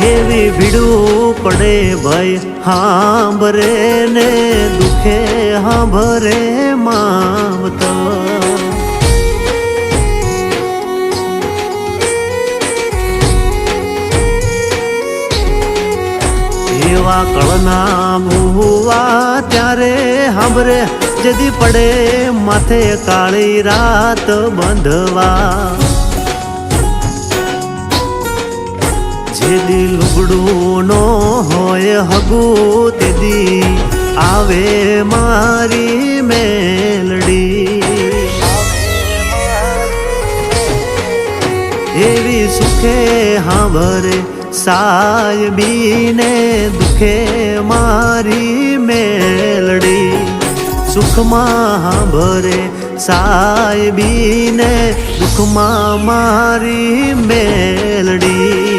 એવી ભીડું પડે ભાઈ હાંભરે ને દુખે હાંભરે માવતર એવા કળના ભૂવા ત્યારે હાંભરે જદી પડે માથે કાળી રાત બંધવા જેદી લુગડું નો હોય હગું તેદી આવે મારી મેલડી એવી સુખે હાંભરે સાયબીને દુખે મારી મેલડી સુખમાં હાંભરે સાયબીને દુખમાં મારી મેલડી